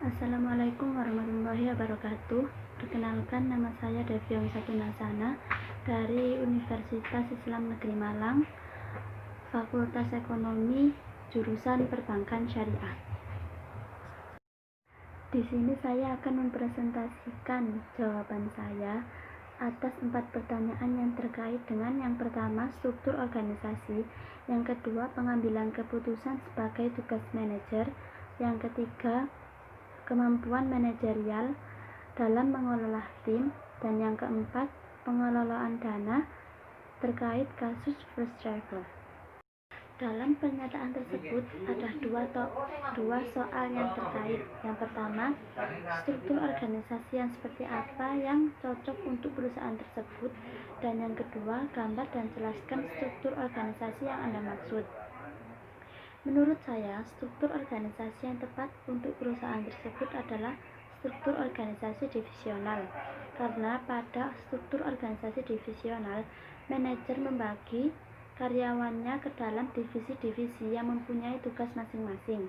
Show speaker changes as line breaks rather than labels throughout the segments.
Assalamualaikum warahmatullahi wabarakatuh. Perkenalkan, nama saya Deviong Satunasana dari Universitas Islam Negeri Malang, Fakultas Ekonomi, jurusan Perbankan Syariah. Di sini saya akan mempresentasikan jawaban saya atas 4 pertanyaan yang terkait dengan yang pertama, struktur organisasi, yang kedua, pengambilan keputusan sebagai tugas manajer, yang ketiga, kemampuan manajerial dalam mengelola tim, dan yang keempat, pengelolaan dana terkait kasus first travel. Dalam pernyataan tersebut ada dua soal yang terkait. Yang pertama, struktur organisasi yang seperti apa yang cocok untuk perusahaan tersebut, dan yang kedua, gambar dan jelaskan struktur organisasi yang Anda maksud. Menurut saya, struktur organisasi yang tepat untuk perusahaan tersebut adalah struktur organisasi divisional, karena pada struktur organisasi divisional, manajer membagi karyawannya ke dalam divisi-divisi yang mempunyai tugas masing-masing.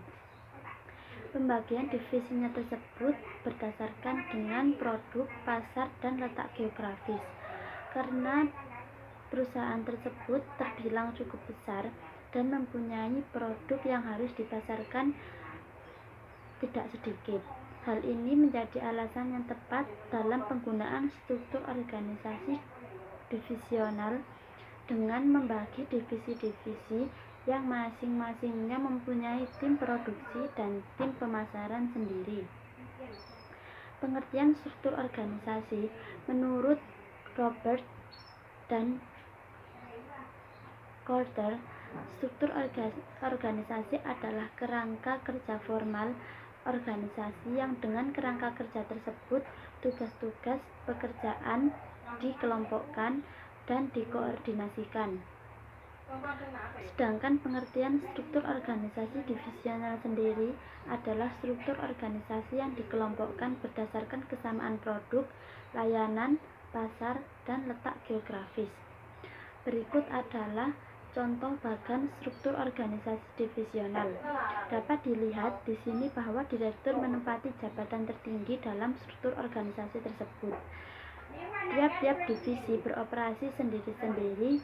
Pembagian divisinya tersebut berdasarkan dengan produk, pasar, dan letak geografis. Karena perusahaan tersebut terbilang cukup besar dan mempunyai produk yang harus dipasarkan tidak sedikit. Hal ini menjadi alasan yang tepat dalam penggunaan struktur organisasi divisional dengan membagi divisi-divisi yang masing-masingnya mempunyai tim produksi dan tim pemasaran sendiri. Pengertian struktur organisasi menurut Robert dan Coulter, struktur organisasi adalah kerangka kerja formal organisasi yang dengan kerangka kerja tersebut tugas-tugas pekerjaan dikelompokkan dan dikoordinasikan. Sedangkan pengertian struktur organisasi divisional sendiri adalah struktur organisasi yang dikelompokkan berdasarkan kesamaan produk, layanan, pasar, dan letak geografis. Berikut adalah contoh bagan struktur organisasi divisional. Dapat dilihat di sini bahwa direktur menempati jabatan tertinggi dalam struktur organisasi tersebut. Tiap-tiap divisi beroperasi sendiri-sendiri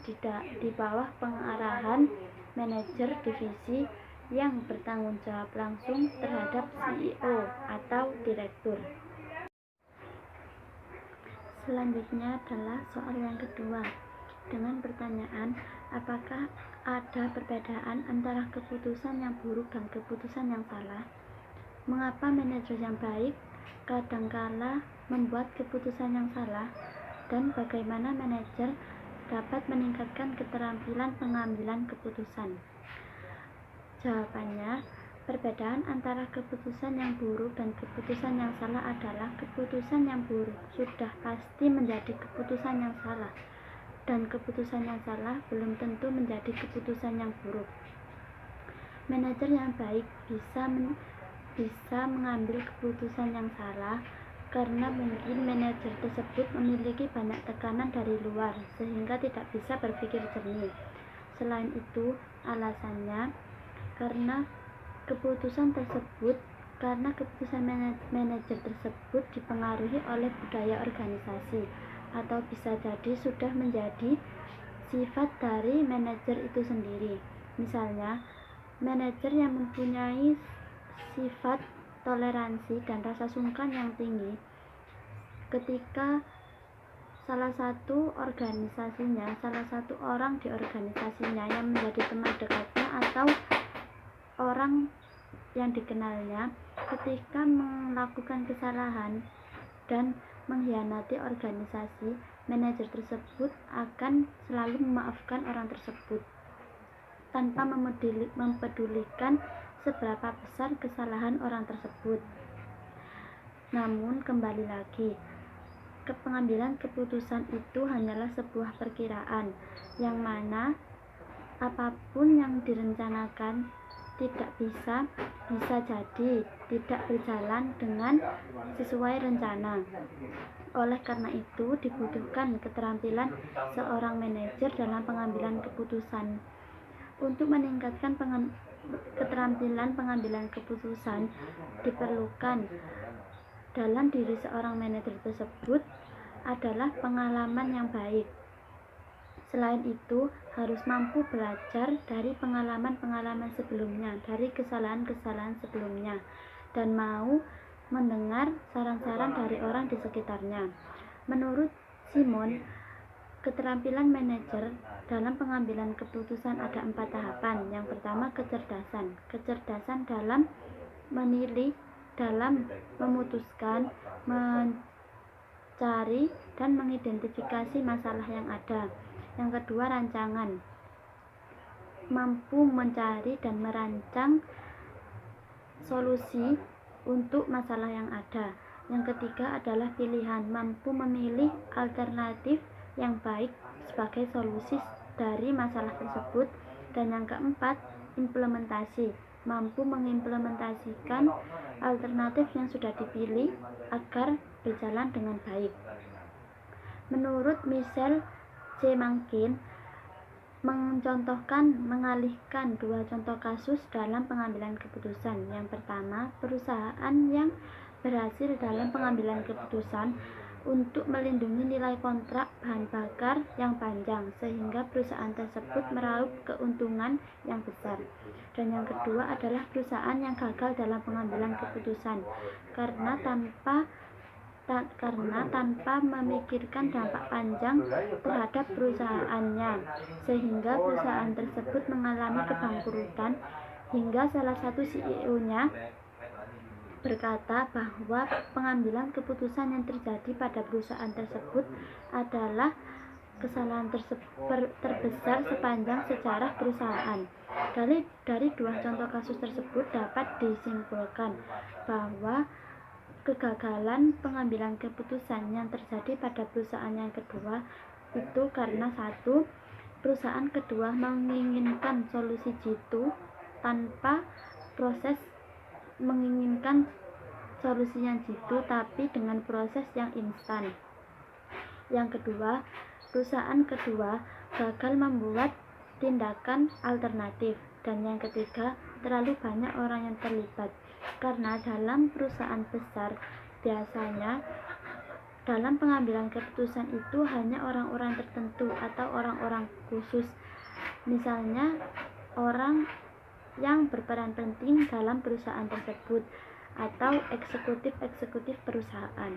di bawah pengarahan manajer divisi yang bertanggung jawab langsung terhadap CEO atau direktur. Selanjutnya adalah soal yang kedua, dengan pertanyaan, apakah ada perbedaan antara keputusan yang buruk dan keputusan yang salah? Mengapa manajer yang baik kadangkala membuat keputusan yang salah, dan bagaimana manajer dapat meningkatkan keterampilan pengambilan keputusan? Jawabannya, perbedaan antara keputusan yang buruk dan keputusan yang salah adalah keputusan yang buruk sudah pasti menjadi keputusan yang salah, dan keputusan yang salah belum tentu menjadi keputusan yang buruk. Manajer yang baik bisa mengambil keputusan yang salah karena mungkin manajer tersebut memiliki banyak tekanan dari luar sehingga tidak bisa berpikir jernih. Selain itu, alasannya karena keputusan manajer tersebut dipengaruhi oleh budaya organisasi, atau bisa jadi sudah menjadi sifat dari manajer itu sendiri. Misalnya, manajer yang mempunyai sifat toleransi dan rasa sungkan yang tinggi, ketika salah satu orang di organisasinya yang menjadi teman dekatnya atau orang yang dikenalnya, ketika melakukan kesalahan dan mengkhianati organisasi, manajer tersebut akan selalu memaafkan orang tersebut tanpa mempedulikan seberapa besar kesalahan orang tersebut. Namun kembali lagi, pengambilan keputusan itu hanyalah sebuah perkiraan, yang mana apapun yang direncanakan bisa jadi tidak berjalan dengan sesuai rencana. Oleh karena itu, dibutuhkan keterampilan seorang manajer dalam pengambilan keputusan. Untuk meningkatkan keterampilan pengambilan keputusan diperlukan dalam diri seorang manajer tersebut adalah pengalaman yang baik. Selain itu, harus mampu belajar dari pengalaman-pengalaman sebelumnya, dari kesalahan-kesalahan sebelumnya, dan mau mendengar saran-saran dari orang di sekitarnya. Menurut Simon, keterampilan manajer dalam pengambilan keputusan ada 4 tahapan. Yang pertama, kecerdasan. Kecerdasan dalam memilih, dalam memutuskan, mencari, dan mengidentifikasi masalah yang ada. Yang kedua, rancangan. Mampu mencari dan merancang solusi untuk masalah yang ada. Yang ketiga adalah pilihan. Mampu memilih alternatif yang baik sebagai solusi dari masalah tersebut. Dan yang keempat, implementasi. Mampu mengimplementasikan alternatif yang sudah dipilih agar berjalan dengan baik. Menurut Michel C. Mankin, mencontohkan mengalihkan 2 contoh kasus dalam pengambilan keputusan. Yang pertama, perusahaan yang berhasil dalam pengambilan keputusan untuk melindungi nilai kontrak bahan bakar yang panjang sehingga perusahaan tersebut meraup keuntungan yang besar. Dan yang kedua adalah perusahaan yang gagal dalam pengambilan keputusan karena tanpa memikirkan dampak panjang terhadap perusahaannya, sehingga perusahaan tersebut mengalami kebangkrutan hingga salah satu CEO-nya berkata bahwa pengambilan keputusan yang terjadi pada perusahaan tersebut adalah kesalahan terbesar sepanjang sejarah perusahaan. Dari 2 contoh kasus tersebut dapat disimpulkan bahwa kegagalan pengambilan keputusan yang terjadi pada perusahaan yang kedua itu karena satu, perusahaan kedua menginginkan solusi jitu tanpa proses menginginkan solusi yang jitu tapi dengan proses yang instan. Yang kedua, perusahaan kedua gagal membuat tindakan alternatif. Dan yang ketiga, terlalu banyak orang yang terlibat. Karena dalam perusahaan besar biasanya dalam pengambilan keputusan itu hanya orang-orang tertentu atau orang-orang khusus, misalnya orang yang berperan penting dalam perusahaan tersebut atau eksekutif perusahaan.